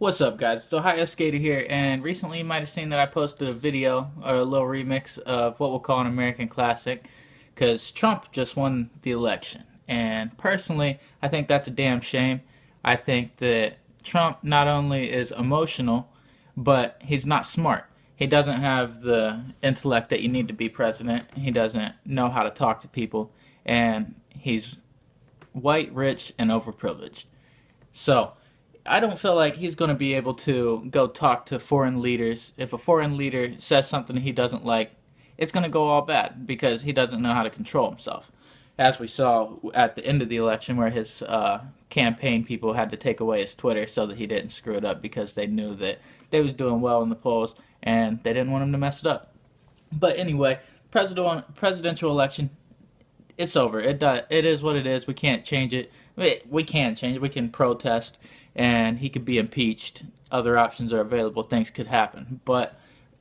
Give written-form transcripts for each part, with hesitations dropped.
What's up, guys? It's Ohio Skater here, and recently you might have seen that I posted a video or a little remix of what we'll call an American classic, because Trump just won the election. And personally, I think that's a damn shame. I think that Trump not only is emotional, but he's not smart. He doesn't have the intellect that you need to be president. He doesn't know how to talk to people, and he's white, rich, and overprivileged. So, I don't feel like he's going to be able to go talk to foreign leaders. If a foreign leader says something he doesn't like, it's going to go all bad because he doesn't know how to control himself. As we saw at the end of the election, where his campaign people had to take away his Twitter so that he didn't screw it up because they knew that they was doing well in the polls and they didn't want him to mess it up. But anyway, presidential election, it's over. It is what it is. We can't change it. We can change it. We can protest, and he could be impeached. Other options are available. Things could happen. But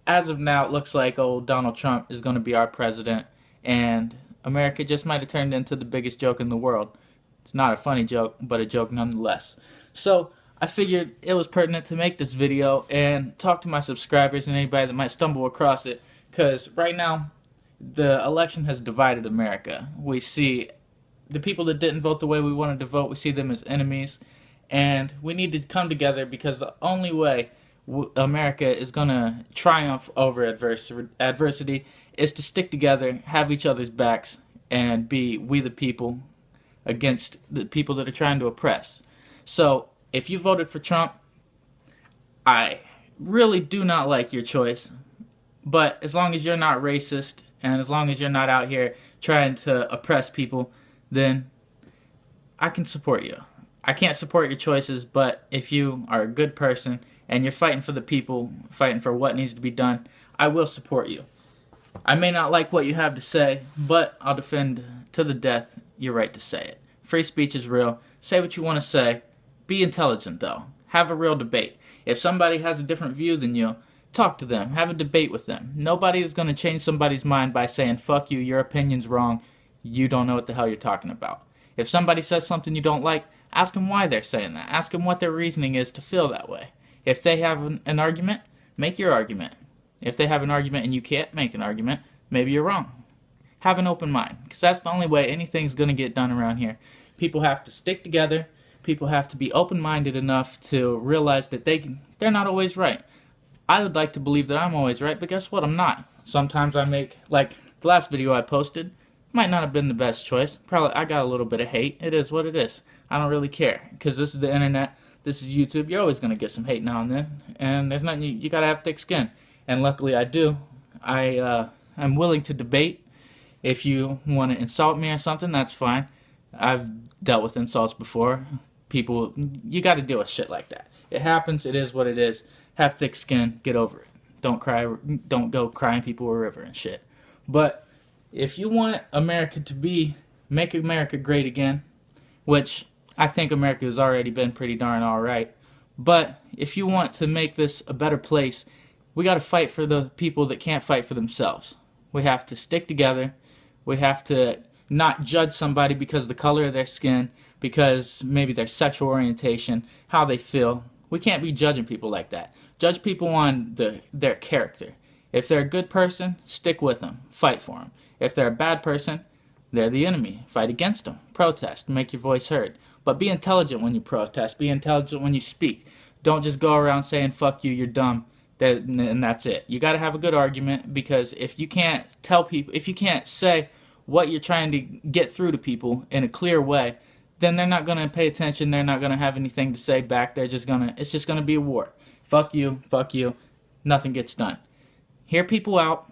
as of now, it looks like old Donald Trump is going to be our president, and America just might have turned into the biggest joke in the world. It's not a funny joke, but a joke nonetheless. So I figured it was pertinent to make this video and talk to my subscribers and anybody that might stumble across it, because right now the election has divided America. We see the people that didn't vote the way we wanted to vote, we see them as enemies, and we need to come together because the only way America is going to triumph over adversity is to stick together, have each other's backs, and be we the people against the people that are trying to oppress. So, if you voted for Trump, I really do not like your choice, but as long as you're not racist and as long as you're not out here trying to oppress people, then I can support you. I can't support your choices, but if you are a good person and you're fighting for the people, fighting for what needs to be done, I will support you. I may not like what you have to say, but I'll defend to the death your right to say it. Free speech is real. Say what you want to say. Be intelligent, though. Have a real debate. If somebody has a different view than you, talk to them. Have a debate with them. Nobody is going to change somebody's mind by saying, fuck you, your opinion's wrong. You don't know what the hell you're talking about. If somebody says something you don't like, ask them why they're saying that. Ask them what their reasoning is to feel that way. If they have an argument, make your argument. If they have an argument and you can't make an argument, maybe you're wrong. Have an open mind, because that's the only way anything's going to get done around here. People have to stick together. People have to be open-minded enough to realize that they're not always right. I would like to believe that I'm always right, but guess what? I'm not. Sometimes I make, like the last video I posted, might not have been the best choice. Probably I got a little bit of hate. It is what it is. I don't really care, because this is the internet. This is YouTube. You're always going to get some hate now and then, and there's nothing you got to have thick skin. And luckily I do. I'm willing to debate. If you want to insult me or something, that's fine. I've dealt with insults before. People, you got to deal with shit like that. It happens. It is what it is. Have thick skin. Get over it. Don't cry. Don't go crying people a river and shit. But if you want America to make America great again, which I think America has already been pretty darn alright, but if you want to make this a better place, we got to fight for the people that can't fight for themselves. We have to stick together. We have to not judge somebody because of the color of their skin, because maybe their sexual orientation, how they feel. We can't be judging people like that. Judge people on their character. If they're a good person, stick with them. Fight for them. If they're a bad person, they're the enemy. Fight against them. Protest. Make your voice heard. But be intelligent when you protest. Be intelligent when you speak. Don't just go around saying, fuck you, you're dumb, and that's it. You got to have a good argument, because if you can't tell people, if you can't say what you're trying to get through to people in a clear way, then they're not going to pay attention. They're not going to have anything to say back. It's just going to be a war. Fuck you, nothing gets done. Hear people out.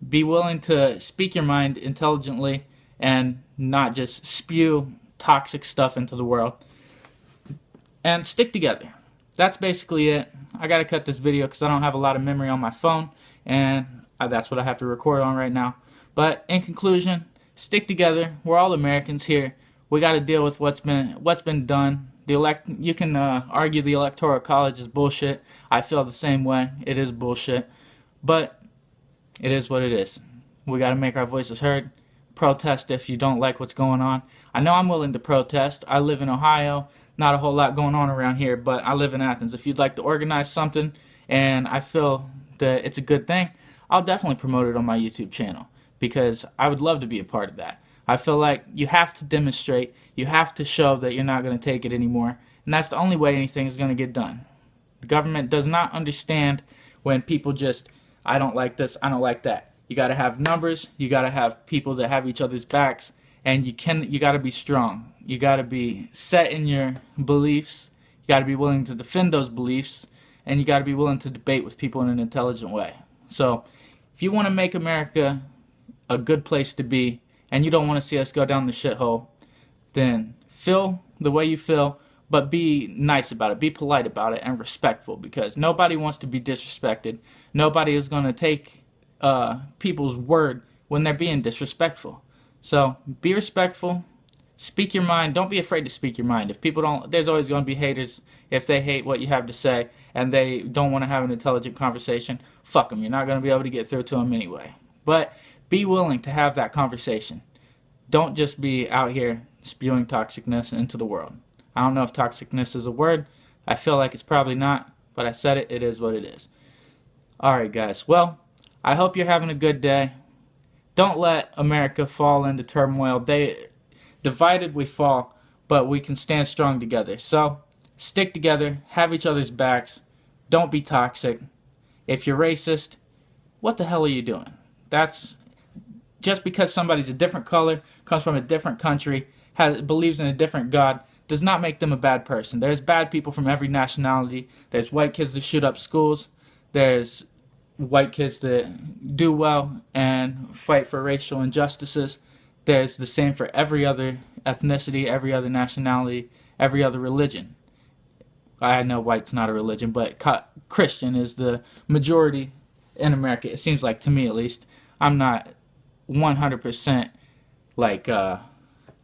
Be willing to speak your mind intelligently and not just spew toxic stuff into the world. And stick together. That's basically it. I got to cut this video because I don't have a lot of memory on my phone, and that's what I have to record on right now. But in conclusion, stick together. We're all Americans here. We got to deal with what's been done. You can argue the Electoral College is bullshit. I feel the same way. It is bullshit. But it is what it is. We got to make our voices heard. Protest if you don't like what's going on. I know I'm willing to protest. I live in Ohio. not a whole lot going on around here, but I live in Athens. If you'd like to organize something and I feel that it's a good thing, I'll definitely promote it on my YouTube channel because I would love to be a part of that. I feel like you have to demonstrate, you have to show that you're not going to take it anymore, and that's the only way anything is going to get done. The government does not understand when people just, I don't like this, I don't like that. You got to have numbers, you got to have people that have each other's backs, and you got to be strong. You got to be set in your beliefs, you got to be willing to defend those beliefs, and you got to be willing to debate with people in an intelligent way. So, if you want to make America a good place to be, and you don't want to see us go down the shithole, then feel the way you feel, but be nice about it, be polite about it, and respectful, because nobody wants to be disrespected. Nobody is going to take people's word when they're being disrespectful. So be respectful, speak your mind. Don't be afraid to speak your mind. If people don't, there's always going to be haters. If they hate what you have to say and they don't want to have an intelligent conversation, fuck them. You're not going to be able to get through to them anyway. But be willing to have that conversation. Don't just be out here spewing toxicness into the world. I don't know if toxicness is a word. I feel like it's probably not, but I said it. It is what it is. Alright, guys. Well, I hope you're having a good day. Don't let America fall into turmoil. Divided we fall, but we can stand strong together. So, stick together, have each other's backs, don't be toxic. If you're racist, what the hell are you doing? That's just because somebody's a different color, comes from a different country, believes in a different God, does not make them a bad person. There's bad people from every nationality. There's white kids that shoot up schools. There's white kids that do well and fight for racial injustices. There's the same for every other ethnicity, every other nationality, every other religion. I know white's not a religion, but Christian is the majority in America. It seems like, to me at least. I'm not 100% like, I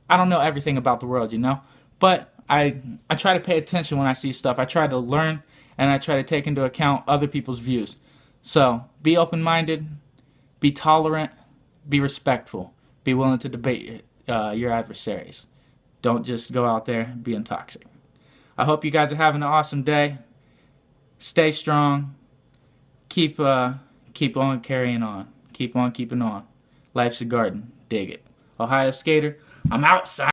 don't know everything about the world, you know? But I try to pay attention when I see stuff. I try to learn, and I try to take into account other people's views. So, be open-minded, be tolerant, be respectful, be willing to debate your adversaries. Don't just go out there being toxic. I hope you guys are having an awesome day. Stay strong. Keep on carrying on. Keep on keeping on. Life's a garden. Dig it. Ohio Skater, I'm outside.